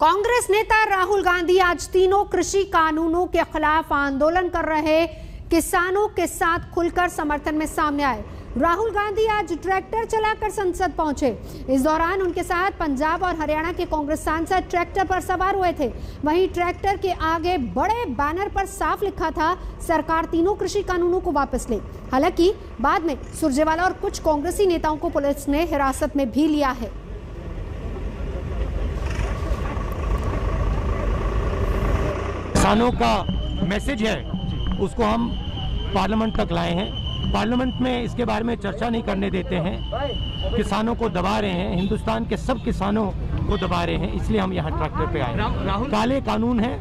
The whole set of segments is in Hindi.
कांग्रेस नेता राहुल गांधी आज तीनों कृषि कानूनों के खिलाफ आंदोलन कर रहे किसानों के साथ खुलकर समर्थन में सामने आए। राहुल गांधी आज ट्रैक्टर चलाकर संसद पहुंचे। इस दौरान उनके साथ पंजाब और हरियाणा के कांग्रेस सांसद ट्रैक्टर पर सवार हुए थे। वहीं ट्रैक्टर के आगे बड़े बैनर पर साफ लिखा था, सरकार तीनों कृषि कानूनों को वापस ले। हालांकि बाद में सुरजेवाला और कुछ कांग्रेसी नेताओं को पुलिस ने हिरासत में भी लिया है। किसानों का मैसेज है, उसको हम पार्लियामेंट तक लाए हैं। पार्लियामेंट में इसके बारे में चर्चा नहीं करने देते हैं, किसानों को दबा रहे हैं, हिंदुस्तान के सब किसानों को दबा रहे हैं, इसलिए हम यहाँ ट्रैक्टर पे आए हैं। काले कानून है,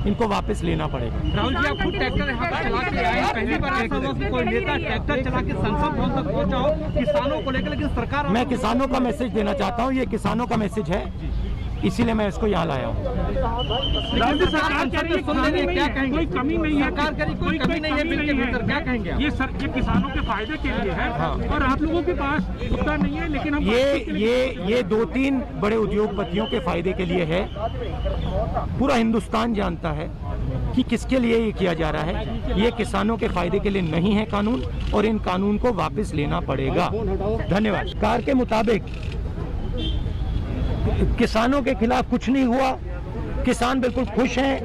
इनको वापस लेना पड़ेगा। राहुल जी, आप खुद ट्रैक्टर यहाँ पर चला के आए, पहली बार ऐसा हुआ कि कोई नेता ट्रैक्टर चला के संसद भवन तक पहुंचा हो किसानों को लेकर, लेकिन सरकार। मैं किसानों का मैसेज देना चाहता हूँ, ये किसानों का मैसेज है, इसीलिए मैं इसको यहाँ लाया हूँ। सरकार क्या कहेंगे? कोई कमी नहीं है, सरकार करी कोई कमी नहीं है, बिल के भीतर क्या कहेंगे? ये किसानों के फायदे के लिए है। हाँ। और आप लोगों के पास मुद्दा नहीं है, लेकिन हम ये 2-3 बड़े उद्योगपतियों के फायदे के लिए है। पूरा हिंदुस्तान जानता है कि किसके लिए ये किया जा रहा है। ये किसानों के फायदे के लिए नहीं है कानून, और इन कानून को वापस लेना पड़ेगा। धन्यवाद। सरकार के मुताबिक किसानों के खिलाफ कुछ नहीं हुआ, किसान बिल्कुल खुश हैं।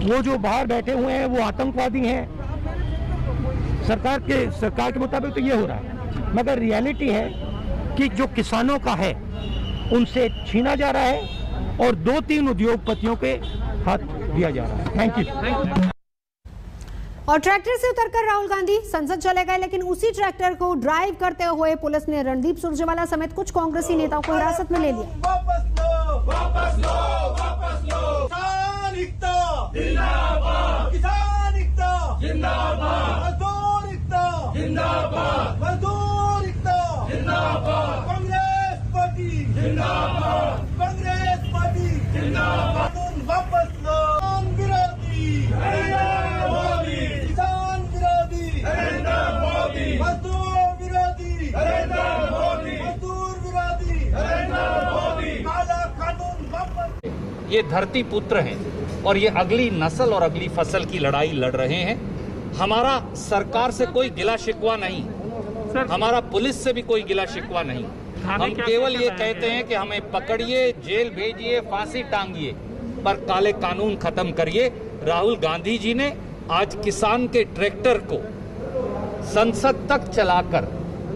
वो जो बाहर बैठे हुए हैं वो आतंकवादी हैं। सरकार के मुताबिक तो ये हो रहा है, मगर रियलिटी है कि जो किसानों का है उनसे छीना जा रहा है और 2-3 उद्योगपतियों के हाथ दिया जा रहा है। Thank you. और ट्रैक्टर से उतरकर राहुल गांधी संसद चले गए, लेकिन उसी ट्रैक्टर को ड्राइव करते हुए पुलिस ने रणदीप सुरजेवाला समेत कुछ कांग्रेसी नेताओं को हिरासत में ले लिया। वापस लो, वापस लो, वापस लो। किसान एकता जिंदाबाद, किसान एकता जिंदाबाद, मजदूर एकता जिंदाबाद, मजदूर एकता जिंदाबाद, कांग्रेस पार्टी जिंदाबाद, कांग्रेस पार्टी जिंदाबाद। कानून वापस लो, किसान विरोधी नरेंद्र मोदी, किसान विरोधी नरेंद्र मोदी, मजदूर विरोधी नरेंद्र मोदी, मजदूर विरोधी नरेंद्र मोदी। काला कानून वापस। ये धरती पुत्र हैं और ये अगली नस्ल और अगली फसल की लड़ाई लड़ रहे हैं। हमारा सरकार से कोई गिला शिकवा नहीं, हमारा पुलिस से भी कोई गिला शिकवा नहीं। हम केवल ये कहते हैं कि हमें पकड़िए, जेल भेजिए, फांसी टांगिए, पर काले कानून खत्म करिए। राहुल गांधी जी ने आज किसान के ट्रैक्टर को संसद तक चलाकर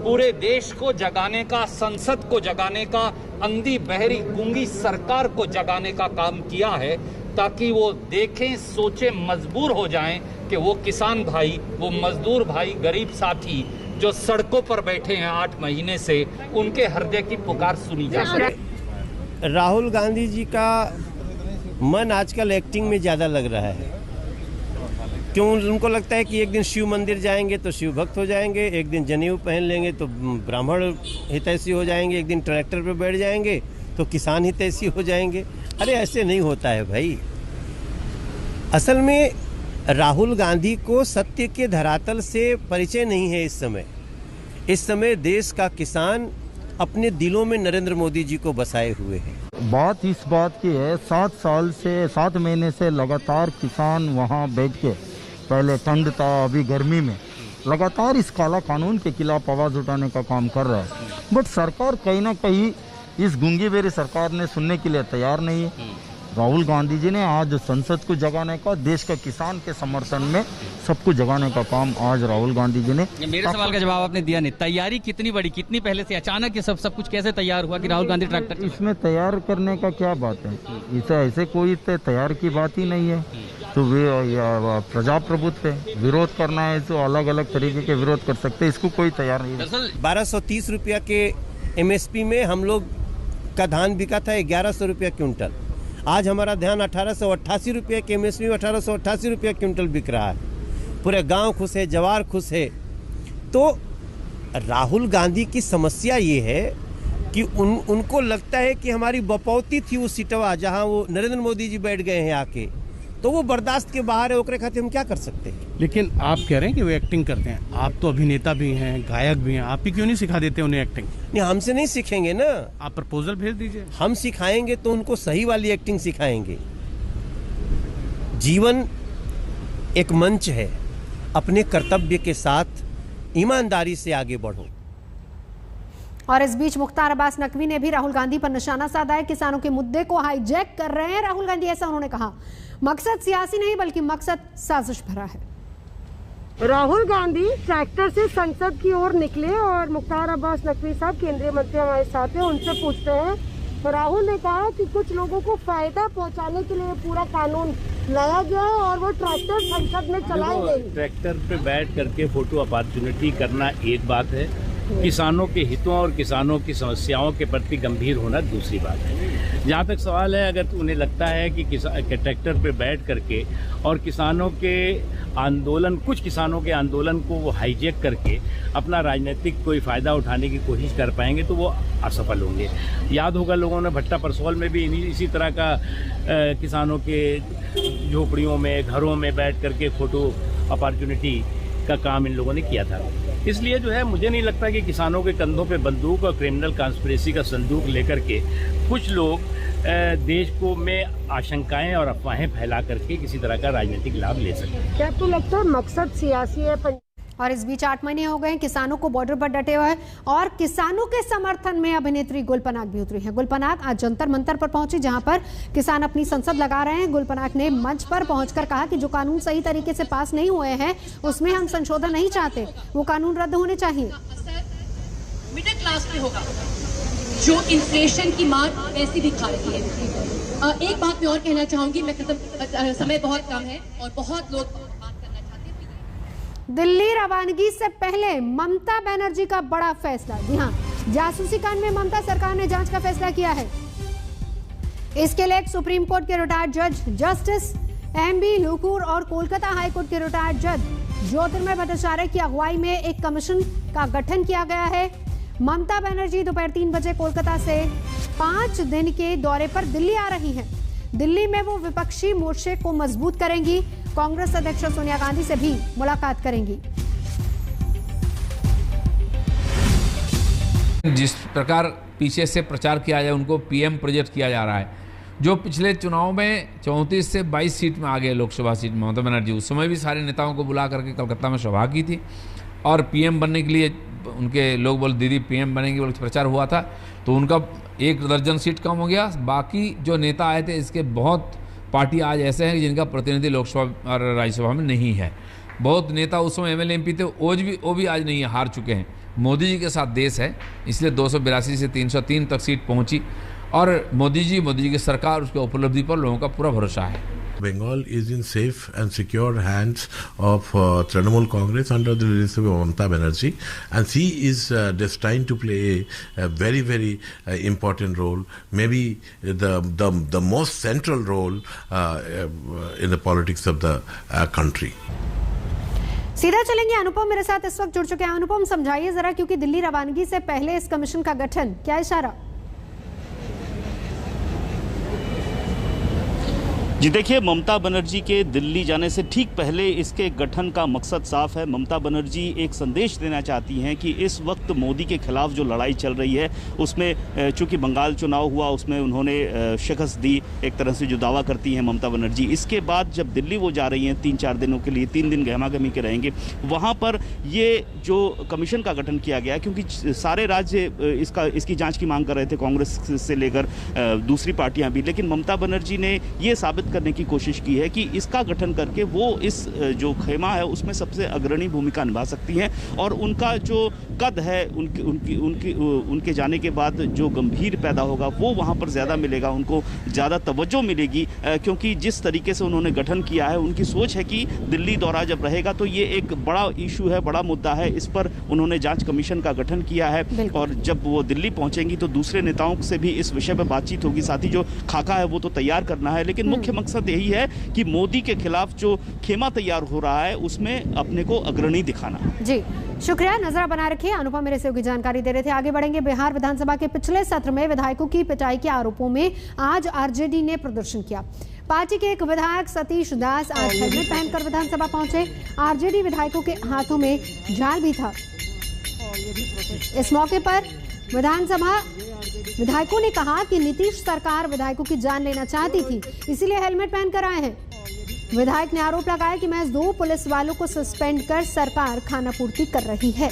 पूरे देश को जगाने का, संसद को जगाने का, अंधी बहरी गूंगी सरकार को जगाने का काम किया है, ताकि वो देखें, सोचें, मजबूर हो जाएं कि वो किसान भाई, वो मजदूर भाई, गरीब साथी जो सड़कों पर बैठे हैं 8 महीने से, उनके हृदय की पुकार सुनी जा सके। राहुल गांधी जी का मन आजकल एक्टिंग में ज़्यादा लग रहा है। क्यों? उनको लगता है कि एक दिन शिव मंदिर जाएंगे तो शिव भक्त हो जाएंगे, एक दिन जनेऊ पहन लेंगे तो ब्राह्मण हितैषी हो जाएंगे, एक दिन ट्रैक्टर पर बैठ जाएंगे तो किसान हितैषी हो जाएंगे। अरे ऐसे नहीं होता है भाई। असल में राहुल गांधी को सत्य के धरातल से परिचय नहीं है। इस समय देश का किसान अपने दिलों में नरेंद्र मोदी जी को बसाए हुए हैं। बात इस बात की है, 7 महीने से लगातार किसान वहाँ बैठ के, पहले ठंड था, अभी गर्मी में लगातार इस काला कानून के खिलाफ आवाज़ उठाने का काम कर रहा है। बट सरकार कहीं ना कहीं, इस गूंगी बेरी सरकार ने सुनने के लिए तैयार नहीं है। राहुल गांधी जी ने आज संसद को जगाने का, देश के किसान के समर्थन में सबको जगाने का काम आज राहुल गांधी जी ने। मेरे सवाल का जवाब आपने दिया नहीं। तैयारी कितनी बड़ी, कितनी पहले से, अचानक ये सब कुछ कैसे तैयार हुआ कि राहुल गांधी ट्रैक्टर? इसमें तैयार करने का क्या बात है? इसे ऐसे कोई तैयार की बात ही नहीं है। तो प्रजाप्रभुत्व है, विरोध करना है तो अलग अलग तरीके के विरोध कर सकते हैं, इसको कोई तैयार नहीं है। 1230 रुपया के MSP में हम लोग का धान बिका था 1100 रुपया क्विंटल। आज हमारा धान 1888 रुपये के MSP में 1888 रुपया क्विंटल बिक रहा है। पूरे गांव खुश है, जवार खुश है। तो राहुल गांधी की समस्या ये है कि उनको लगता है कि हमारी बपौती थी वो सीटवा जहां वो नरेंद्र मोदी जी बैठ गए हैं आके, तो वो बर्दाश्त के बाहर है। ओकरे खातिर हम क्या कर सकते हैं? लेकिन आप कह रहे हैं कि वो एक्टिंग करते हैं, आप तो अभिनेता भी हैं, गायक भी हैं, आप ही क्यों नहीं सिखा देते उन्हें एक्टिंग? नहीं, हमसे नहीं सीखेंगे ना। आप प्रपोजल भेज दीजिए। हम सिखाएंगे तो उनको सही वाली एक्टिंग सिखाएंगे। जीवन एक मंच है, अपने कर्तव्य के साथ ईमानदारी से आगे बढ़ो। और इस बीच मुख्तार अब्बास नकवी ने भी राहुल गांधी पर निशाना साधा है। किसानों के मुद्दे को हाईजैक कर रहे हैं राहुल गांधी, ऐसा उन्होंने कहा। मकसद सियासी नहीं बल्कि मकसद साजिश भरा है। राहुल गांधी ट्रैक्टर से संसद की ओर निकले और मुख्तार अब्बास नकवी साहब केंद्रीय मंत्री हमारे साथ हैं, उनसे पूछते हैं। तो राहुल ने कहा कि कुछ लोगों को फायदा पहुंचाने के लिए पूरा कानून लाया गया है और वो ट्रैक्टर संसद में चलाएंगे। ट्रैक्टर पे बैठ करके फोटो अपॉर्चुनिटी करना एक बात है, किसानों के हितों और किसानों की समस्याओं के प्रति गंभीर होना दूसरी बात है। जहाँ तक सवाल है, अगर उन्हें लगता है कि ट्रैक्टर पे बैठ करके और किसानों के आंदोलन, कुछ किसानों के आंदोलन को वो हाईजैक करके अपना राजनीतिक कोई फ़ायदा उठाने की कोशिश कर पाएंगे तो वो असफल होंगे। याद होगा लोगों ने भट्टा परसौल में भी इसी तरह का किसानों के झोपड़ियों में, घरों में बैठ करके फ़ोटो अपॉर्चुनिटी का काम इन लोगों ने किया था। इसलिए जो है, मुझे नहीं लगता कि किसानों के कंधों पे बंदूक और क्रिमिनल कॉन्स्पिरेसी का संदूक लेकर के कुछ लोग देश को में आशंकाएं और अफवाहें फैला करके किसी तरह का राजनीतिक लाभ ले सकते। क्या आपको लगता है मकसद सियासी है? और इस बीच 8 महीने हो गए किसानों को बॉर्डर पर डटे हुए और किसानों के समर्थन में अभिनेत्री गुल पनाग भी उतरी है। गुल पनाग आज जंतर मंतर पर पहुंची, जहां पर किसान अपनी संसद लगा रहे हैं। गुल पनाग ने मंच पर पहुंचकर कहा कि जो कानून सही तरीके से पास नहीं हुए हैं उसमें हम संशोधन नहीं चाहते, वो कानून रद्द होने चाहिए। मिडिल क्लास पे होगा जो इन्फ्लेशन की मार वैसी भी खा रही है। एक बात मैं और कहना चाहूंगी, मैं खत्म, समय बहुत कम है और बहुत लोग बात करना चाहते हैं। दिल्ली रवानगी से पहले ममता बनर्जी का बड़ा फैसला। जी हां, जासूसी कांड में ममता सरकार ने जांच का फैसला किया है। इसके लिए सुप्रीम कोर्ट के रिटायर्ड जज जस्टिस एमबी लुकुर और कोलकाता हाई कोर्ट के रिटायर्ड जज ज्योतिर्मय भट्टाचार्य की अगुवाई में एक कमीशन का गठन किया गया है। ममता बनर्जी दोपहर 3 बजे कोलकाता से 5 दिन के दौरे पर दिल्ली आ रही हैं। दिल्ली में वो विपक्षी मोर्चे को मजबूत करेंगी, कांग्रेस अध्यक्ष सोनिया गांधी से भी मुलाकात करेंगी। जिस प्रकार पीछे से प्रचार किया जाए, उनको पीएम प्रोजेक्ट किया जा रहा है। जो पिछले चुनाव में 34 से 22 सीट में आ गए, लोकसभा सीट में ममता बनर्जी, उस समय भी सारे नेताओं को बुला करके कलकत्ता में सभा की थी और पीएम बनने के लिए उनके लोग बोले दीदी पीएम बनेंगे बोल प्रचार हुआ था, तो उनका 1 दर्जन सीट कम हो गया। बाकी जो नेता आए थे, इसके बहुत पार्टी आज ऐसे हैं जिनका प्रतिनिधि लोकसभा और राज्यसभा में नहीं है। बहुत नेता उस समय एमएलए एमपी थे, वो भी आज नहीं है, हार चुके हैं। मोदी जी के साथ देश है, इसलिए 282 से 303 तक सीट पहुंची और मोदी जी की सरकार, उसके उपलब्धि पर लोगों का पूरा भरोसा है। Bengal is in safe and secure hands of Trinamool Congress under the leadership of Mamata Banerjee, and she is destined to play a very, very important role, maybe the most central role in the politics of the country. सीधा चलेंगे, अनुपम मेरे साथ इस वक्त जुड़ चुके हैं। अनुपम, समझाइए जरा, क्योंकि दिल्ली रवानगी से पहले इस कमीशन का गठन, क्या इशारा? जी देखिए, ममता बनर्जी के दिल्ली जाने से ठीक पहले इसके गठन का मकसद साफ है। ममता बनर्जी एक संदेश देना चाहती हैं कि इस वक्त मोदी के खिलाफ जो लड़ाई चल रही है उसमें, चूंकि बंगाल चुनाव हुआ उसमें उन्होंने शिकस्त दी, एक तरह से जो दावा करती हैं ममता बनर्जी। इसके बाद जब दिल्ली वो जा रही हैं 3-4 दिनों के लिए, 3 दिन गहमा-गहमी के रहेंगे, वहाँ पर ये जो कमीशन का गठन किया गया, क्योंकि सारे राज्य इसकी जाँच की मांग कर रहे थे, कांग्रेस से लेकर दूसरी पार्टियाँ भी, लेकिन ममता बनर्जी ने ये साबित करने की कोशिश की है कि इसका गठन करके वो इस जो खेमा है उसमें सबसे अग्रणी भूमिका निभा सकती हैं और उनका जो कद है उनके जाने के बाद जो गंभीर पैदा होगा वो वहाँ पर ज़्यादा मिलेगा, उनको ज़्यादा तवज्जो मिलेगी, क्योंकि जिस तरीके से उन्होंने गठन किया है, उनकी सोच है कि दिल्ली दौरा जब रहेगा तो ये एक बड़ा इशू है, बड़ा मुद्दा है, इस पर उन्होंने जांच कमीशन का गठन किया है और जब वो दिल्ली पहुँचेंगी तो दूसरे नेताओं से भी इस विषय पर बातचीत होगी। साथ ही जो खाका है वो तो तैयार करना है, लेकिन मुख्य मकसद यही है कि मोदी के खिलाफ जो खेमा तैयार हो रहा है उसमें अपने को अग्रणी दिखाना। जी शुक्रिया, नजर बनाए रखिए। अनुपम मेरे से जानकारी दे रहे थे। आगे बढ़ेंगे। बिहार विधानसभा के पिछले सत्र में विधायकों की पिटाई के आरोपों में आज आरजेडी ने प्रदर्शन किया। पार्टी के एक विधायक सतीश दास आज हेलमेट पहनकर विधानसभा पहुंचे। आरजेडी विधायकों के हाथों में झाल भी था। इस मौके पर विधानसभा विधायकों ने कहा कि नीतीश सरकार विधायकों की जान लेना चाहती थी, इसीलिए हेलमेट पहनकर आए हैं। विधायक ने आरोप लगाया कि महज 2 पुलिस वालों को सस्पेंड कर सरकार खानापूर्ति कर रही है।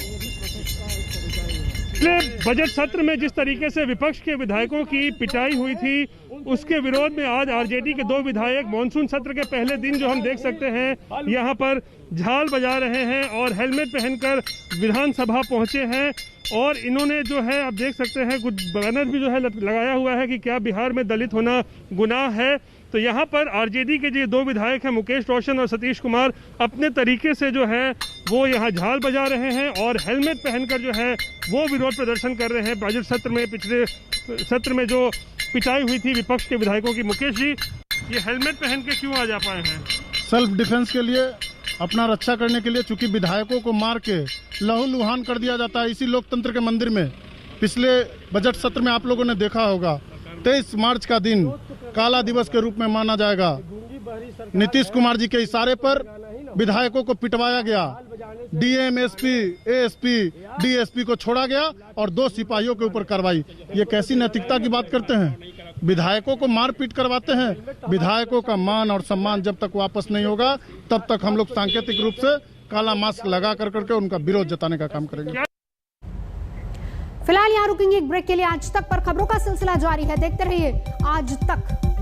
बजट सत्र में जिस तरीके से विपक्ष के विधायकों की पिटाई हुई थी, उसके विरोध में आज आरजेडी के 2 विधायक मॉनसून सत्र के पहले दिन जो हम देख सकते हैं यहाँ पर झाल बजा रहे हैं और हेलमेट पहनकर विधानसभा पहुंचे हैं। और इन्होंने जो है आप देख सकते हैं कुछ बैनर भी जो है लगाया हुआ है कि क्या बिहार में दलित होना गुनाह है। तो यहाँ पर आरजेडी के जो 2 विधायक हैं मुकेश रोशन और सतीश कुमार अपने तरीके से जो है वो यहाँ झाल बजा रहे हैं और हेलमेट पहनकर जो है वो विरोध प्रदर्शन कर रहे हैं। बजट सत्र में पिछले सत्र में जो पिटाई हुई थी विपक्ष के विधायकों की, मुकेश जी ये हेलमेट पहन के क्यों आज आ पाए हैं? सेल्फ डिफेंस के लिए, अपना रक्षा करने के लिए, चूंकि विधायकों को मार के लहूलुहान कर दिया जाता है इसी लोकतंत्र के मंदिर में। पिछले बजट सत्र में आप लोगों ने देखा होगा 23 मार्च का दिन काला दिवस के रूप में माना जाएगा। नीतीश कुमार जी के इशारे पर विधायकों को पिटवाया गया, डीएम, एसपी, एएसपी, डीएसपी को छोड़ा गया और 2 सिपाहियों के ऊपर कार्रवाई। ये कैसी नैतिकता की बात करते हैं? विधायकों को मारपीट करवाते हैं। विधायकों का मान और सम्मान जब तक वापस नहीं होगा तब तक हम लोग सांकेतिक रूप से काला मास्क लगा करके उनका विरोध जताने का काम करेंगे। फिलहाल यहाँ रुकेंगे एक ब्रेक के लिए। आज तक पर खबरों का सिलसिला जारी है, देखते रहिए आज तक।